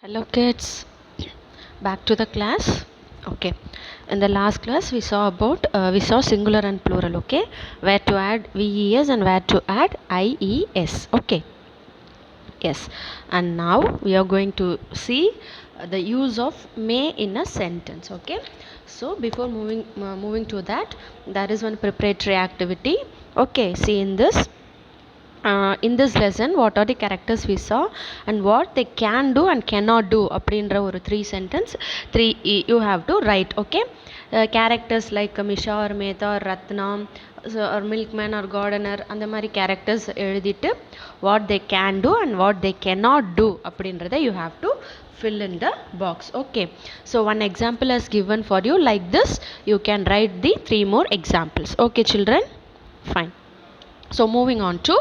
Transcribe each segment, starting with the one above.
Hello kids, back to the class. Okay, in the last class we saw about singular and plural. Okay, where to add VES and where to add IES. Okay, yes, and now we are going to see the use of may in a sentence. Okay, so before moving to that, there is one preparatory activity. Okay, see in this lesson what are the characters we saw and what they can do and cannot do அப்படின்ற ஒரு 3 sentence 3 you have to write. Okay, characters like Misha or Mehta or Ratna or milkman or gardener அந்த மாதிரி characters எழுதிட்டு what they can do and what they cannot do அப்படின்றத you have to fill in the box. Okay, so one example is given for you like this. You can write the 3 more examples. Okay children, fine. So moving on to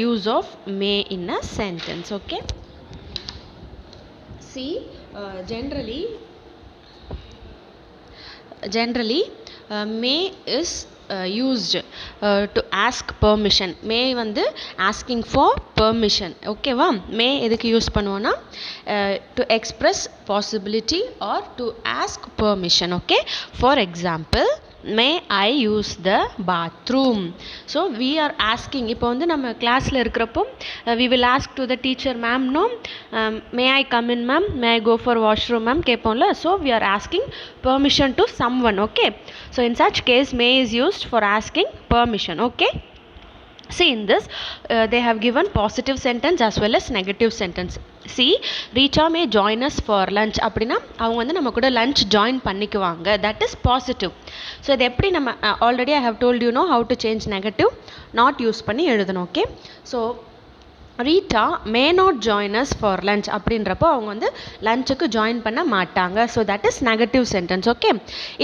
use of may in a sentence. Okay, see generally may is used to ask permission. may வந்து asking for permission. okay வா, may எதுக்கு use பண்ணுவோம்னா to express possibility or to ask permission. okay, for example, may I use the bathroom. so we are asking, இப்போ வந்து நம்ம கிளாஸில் இருக்கிறப்போ we will ask to the teacher, ma'am no may I come in ma'am, may I go for washroom ma'am கேட்போம்ல. so we are asking permission to someone. okay, so in such case may is used for asking permission. okay, see in this they have given positive sentence as well as negative sentence. see Richa may join us for lunch அப்படின்னா அவங்க வந்து நம்ம கூட lunch join பண்ணிக்குவாங்க, that is positive. so இது எப்படி நம்ம already I have told you know how to change negative not use பண்ணி எழுதணும். okay, so Rita may not join us for lunch அப்படின்றப்போ அவங்க வந்து லஞ்சுக்கு ஜாயின் பண்ண மாட்டாங்க. So that is negative sentence. Okay,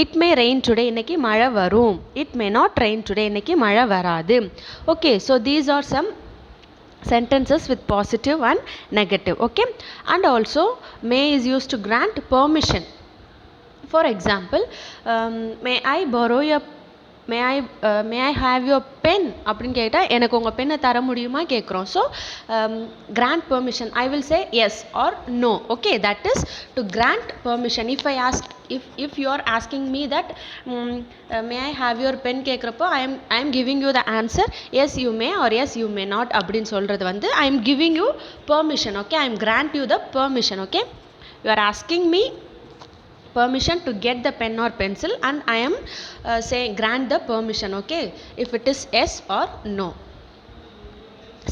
it may rain today, இன்னைக்கு மழை வரும். It may not rain today, இன்னைக்கு மழை வராது. Okay, so these are some sentences with positive and negative. okay, and also may is used to grant permission. for example, may I borrow your may I have your pen அப்படின்னு கேட்டால் எனக்கு உங்கள் பெண்ணை தர முடியுமா கேட்குறோம். So grant permission, I will say yes or no. okay, that is to grant permission. if you are asking me that may I have your pen கேட்குறப்போ I am giving you the answer yes you may or yes you may not அப்படின்னு சொல்கிறது வந்து I am giving you permission. okay, I am grant you the permission. okay, you are asking me permission to get the pen or pencil and I am saying grant the permission. okay, if it is yes or no.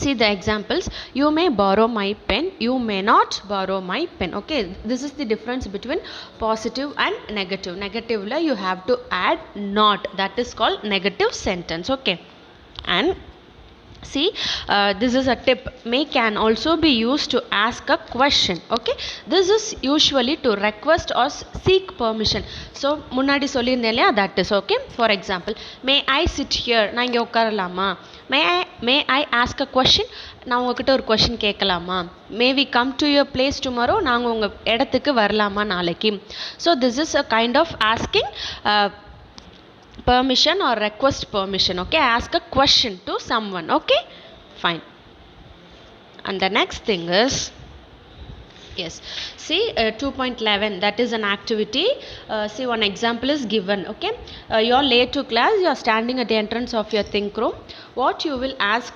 see the examples, you may borrow my pen, you may not borrow my pen. okay, this is the difference between positive and negative. negative la you have to add not, that is called negative sentence. okay, and see this is a tip, may can also be used to ask a question. okay, this is usually to request or seek permission. so முன்னாடி சொல்லியிருந்தேன் இல்லையா, that is okay. for example, may I sit here, நான் இங்கே உட்காரலாமா. may I ask a question, நான் உங்ககிட்ட ஒரு question கேட்கலாமா. may we come to your place tomorrow, நாங்கள் உங்கள் இடத்துக்கு வரலாமா நாளைக்கு. so this is a kind of asking permission or request permission. okay, ask a question to someone. okay, fine. and the next thing is, yes, see 2.11, that is an activity. see one example is given. okay, you are late to class, you are standing at the entrance of your think room. what you will ask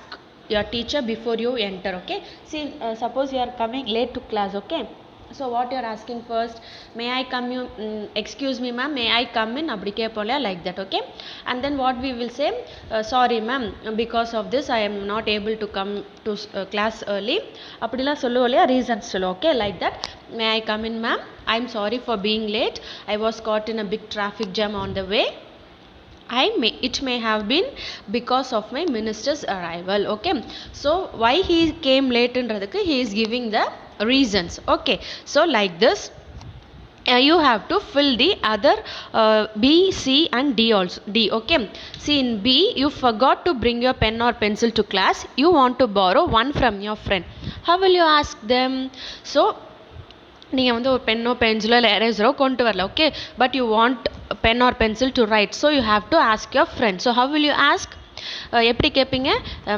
your teacher before you enter. okay, see suppose you are coming late to class. okay, so what you are asking first, may I come you excuse me ma'am, may I come in அப்படி கேட்போம்ல, like that. okay, and then what we will say, sorry ma'am, because of this I am not able to come to class early அப்படிலாம் சொல்லுவோம் இல்லையா, reasons சொல்லுவோம். okay, like that, may I come in ma'am, I am sorry for being late, I was caught in a big traffic jam on the way, it may have been because of my minister's arrival. okay, so why he came late ன்றதுக்கு he is giving the reasons. okay, so like this you have to fill the other B, C and D also. D. okay, see in B, you forgot to bring your pen or pencil to class, you want to borrow one from your friend. how will you ask them? so நீங்கள் வந்து ஒரு பென்னோ பென்சிலோ இல்லை எரேசரோ கொண்டு வரல. okay, but you want pen or pencil to write, so you have to ask your friend. so how will you ask? எப்படி கேட்பீங்க,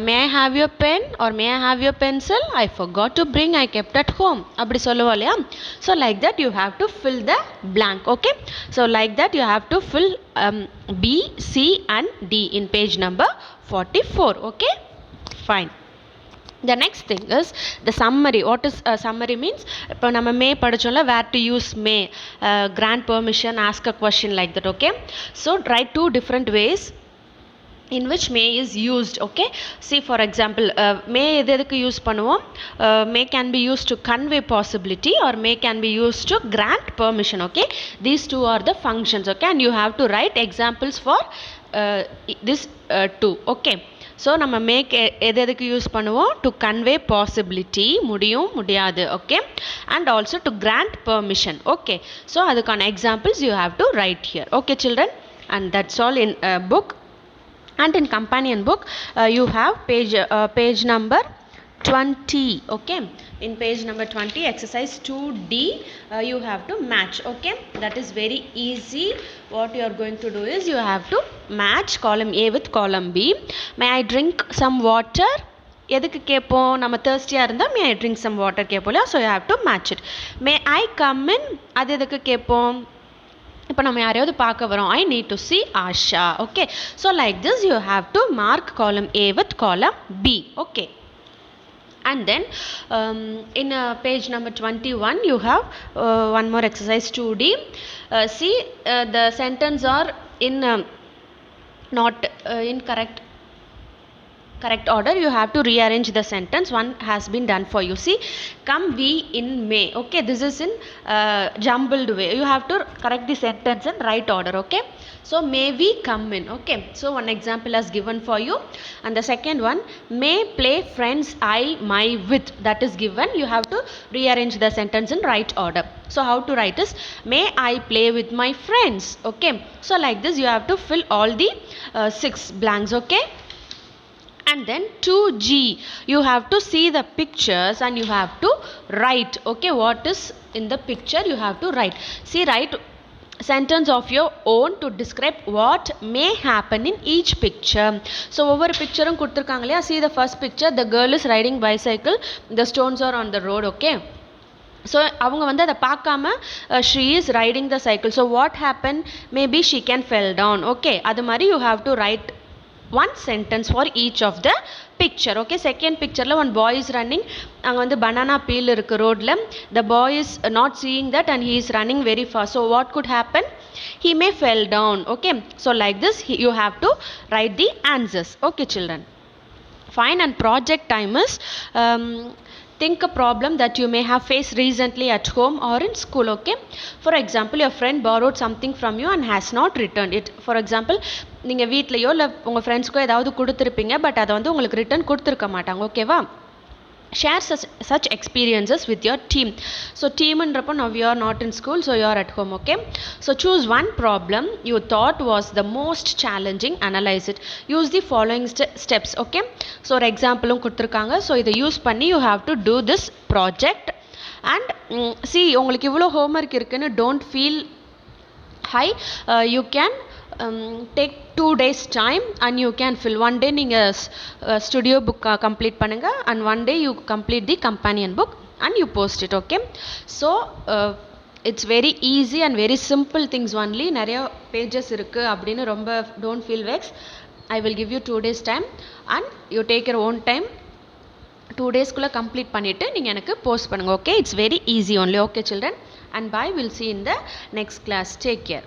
may I have your pen or may I have your pencil, I forgot to bring, I kept at home, அப்படி சொல்லுவோம் இல்லையா. So like that you have to fill the blank. Okay, so like that you have to fill B, C and D in page number 44. Okay, fine. The next thing is the summary. What is summary means, இப்போ நம்ம மே படிச்சோம்ல, where to use may, grant permission, ask a question, like that. Okay, so write two different ways in which may is used. Okay, see for example, may எதுக்கு use பண்ணுவோம், may can be used to convey possibility or may can be used to grant permission. Okay, these two are the functions. Okay, and you have to write examples for this two. Okay, so நம்ம make எதுக்கு use பண்ணுவோம், to convey possibility, முடியும் முடியாது. Okay, and also to grant permission. Okay, so அதுக்கான examples you have to write here. Okay children, and that's all in book. And in companion book you have page number 20. Okay, in page number 20 exercise 2D you have to match. Okay, that is very easy. What you are going to do is you have to match column A with column B. May I drink some water, எதுக்கு கேட்போம், நம்ம தேர்ஸ்டியாக இருந்தால் may I drink some water கேட்போம். So you have to match it. May I come in, அது எதுக்கு கேட்போம், இப்போ நம்ம யாரையாவது பார்க்க வரோம், I need to see Asha. Okay, so like this you have to mark காலம் A வித் காலம் B. Okay, and then in page number 21 you have one more exercise 2D. See the sentence are in not in correct order. You have to rearrange the sentence. One has been done for you. See, come we in May. Okay, this is in jumbled way. You have to correct the sentence in right order. Okay, so may we come in. Okay, so one example has given for you, and the second one, may play friends I my with, that is given. You have to rearrange the sentence in right order. So how to write is, may I play with my friends. Okay, so like this you have to fill all the 6 blanks. Okay, and then 2G, you have to see the pictures and you have to write. Okay, what is in the picture you have to write. See, write sentence of your own to describe what may happen in each picture. So ஒவ்வொரு பிக்சரும் கொடுத்துருக்காங்க இல்லையா. See the first picture, the girl is riding bicycle, the stones are on the road. Okay, so அவங்க வந்து அதை பார்க்காம she is riding the cycle. So what happen, maybe she can fell down. Okay, அது மாதிரி you have to write one sentence for each of the picture. Okay, second pictureல one boy is running, அங்க வந்து banana peel இருக்கு ரோட்ல, the boy is not seeing that and he is running very fast. So what could happen, he may fell down. Okay, so like this you have to write the answers. Okay children, fine. And project time is think a problem that you may have faced recently at home or in school. Okay, for example, your friend borrowed something from you and has not returned it. For example, நீங்கள் வீட்லையோ இல்லை உங்கள் ஃப்ரெண்ட்ஸ்க்கோ ஏதாவது கொடுத்துருப்பீங்க, but அதை வந்து உங்களுக்கு return கொடுத்துருக்க மாட்டாங்க. ஓகேவா, share such experiences with your team. So teamன்றப்போ now you are not in school, so you are at home. Okay, so choose one problem you thought was the most challenging, analyze it, use the following steps. Okay, so ஒரு எக்ஸாம்பிளும் கொடுத்துருக்காங்க. So இதை use பண்ணி you have to do this project. And see, உங்களுக்கு இவ்வளோ homework இருக்குன்னு don't feel high. You can take 2 days time and you can fill. One day நீங்கள் studio book complete பண்ணுங்க and one day you complete the companion book and you post it. Okay, so it's very easy and very simple things only. நிறைய pages இருக்குது அப்படின்னு ரொம்ப don't feel vexed. I will give you 2 days time and you take your own time. 2 daysக்குள்ளே complete பண்ணிவிட்டு நீங்கள் எனக்கு post பண்ணுங்க. Okay, it's very easy only. Okay children, and bye, we'll see in the next class. Take care.